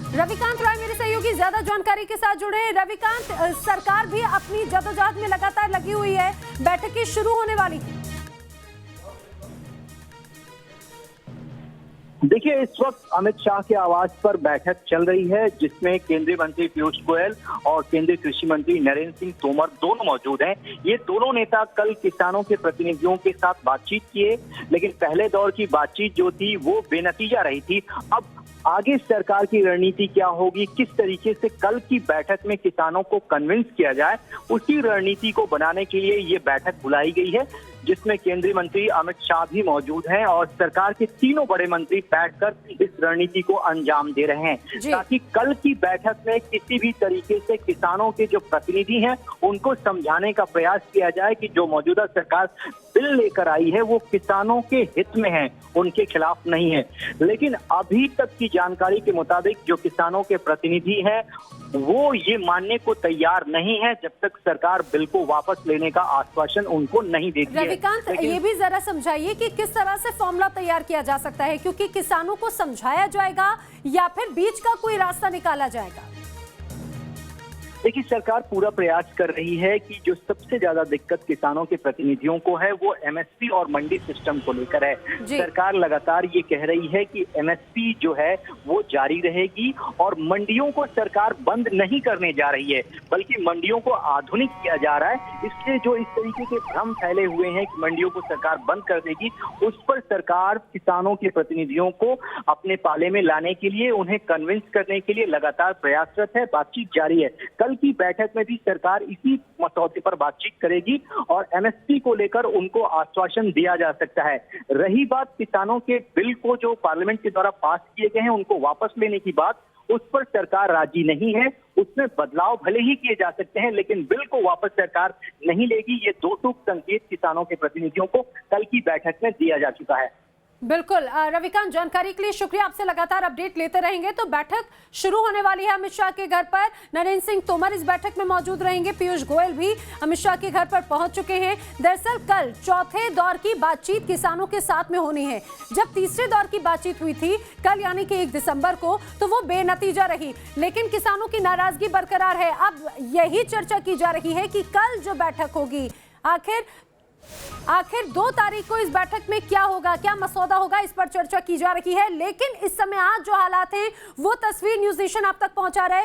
रविकांत राय मेरे सहयोगी ज्यादा जानकारी के साथ जुड़े हैं। रविकांत, सरकार भी अपनी जदोजहद में लगातार लगी हुई है, बैठकें शुरू होने वाली थी। देखिए, इस वक्त अमित शाह के आवास पर बैठक चल रही है, जिसमें केंद्रीय मंत्री पीयूष गोयल और केंद्रीय कृषि मंत्री नरेंद्र सिंह तोमर दोनों मौजूद हैं। ये दोनों नेता कल किसानों के प्रतिनिधियों के साथ बातचीत किए, लेकिन पहले दौर की बातचीत जो थी वो बेनतीजा रही थी। अब आगे सरकार की रणनीति क्या होगी, किस तरीके से कल की बैठक में किसानों को कन्विंस किया जाए, उसी रणनीति को बनाने के लिए ये बैठक बुलाई गई है, जिसमें केंद्रीय मंत्री अमित शाह भी मौजूद हैं और सरकार के तीनों बड़े मंत्री बैठकर इस रणनीति को अंजाम दे रहे हैं, ताकि कल की बैठक में किसी भी तरीके से किसानों के जो प्रतिनिधि हैं उनको समझाने का प्रयास किया जाए कि जो मौजूदा सरकार बिल लेकर आई है वो किसानों के हित में है, उनके खिलाफ नहीं है। लेकिन अभी तक की जानकारी के मुताबिक जो किसानों के प्रतिनिधि हैं वो ये मानने को तैयार नहीं है जब तक सरकार बिल को वापस लेने का आश्वासन उनको नहीं देती है। रविकांत, ये भी जरा समझाइए कि किस तरह से फॉर्मूला तैयार किया जा सकता है, क्योंकि किसानों को समझाया जाएगा या फिर बीच का कोई रास्ता निकाला जाएगा? देखिए, सरकार पूरा प्रयास कर रही है कि जो सबसे ज्यादा दिक्कत किसानों के प्रतिनिधियों को है वो एमएसपी और मंडी सिस्टम को लेकर है। सरकार लगातार ये कह रही है कि एमएसपी जो है वो जारी रहेगी और मंडियों को सरकार बंद नहीं करने जा रही है, बल्कि मंडियों को आधुनिक किया जा रहा है। इसलिए जो इस तरीके के भ्रम फैले हुए हैं कि मंडियों को सरकार बंद कर देगी, उस पर सरकार किसानों के प्रतिनिधियों को अपने पाले में लाने के लिए, उन्हें कन्विंस करने के लिए लगातार प्रयासरत है, बातचीत जारी है। कल की बैठक में भी सरकार इसी मसौदे पर बातचीत करेगी और एमएसपी को लेकर उनको आश्वासन दिया जा सकता है। रही बात किसानों के बिल को जो पार्लियामेंट के द्वारा पास किए गए हैं उनको वापस लेने की बात, उस पर सरकार राजी नहीं है। उसमें बदलाव भले ही किए जा सकते हैं, लेकिन बिल को वापस सरकार नहीं लेगी। ये दो टूक संकेत किसानों के प्रतिनिधियों को कल की बैठक में दिया जा चुका है। बिल्कुल रविकांत, जानकारी के लिए शुक्रिया। आपसे लगातार अपडेट लेते रहेंगे। तो बैठक शुरू होने वाली है अमित शाह के घर पर। नरेंद्र सिंह तोमर इस बैठक में मौजूद रहेंगे। पीयूष गोयल भी अमित शाह के घर पर पहुंच चुके हैं। दरअसल कल चौथे दौर की बातचीत किसानों के साथ में होनी है। जब तीसरे दौर की बातचीत हुई थी कल यानी कि 1 दिसंबर को, तो वो बेनतीजा रही, लेकिन किसानों की नाराजगी बरकरार है। अब यही चर्चा की जा रही है कि कल जो बैठक होगी आखिर 2 तारीख को इस बैठक में क्या होगा, क्या मसौदा होगा, इस पर चर्चा की जा रही है। लेकिन इस समय आज जो हालात हैं वो तस्वीर न्यूज़ नेशन आप तक पहुंचा रहे हैं।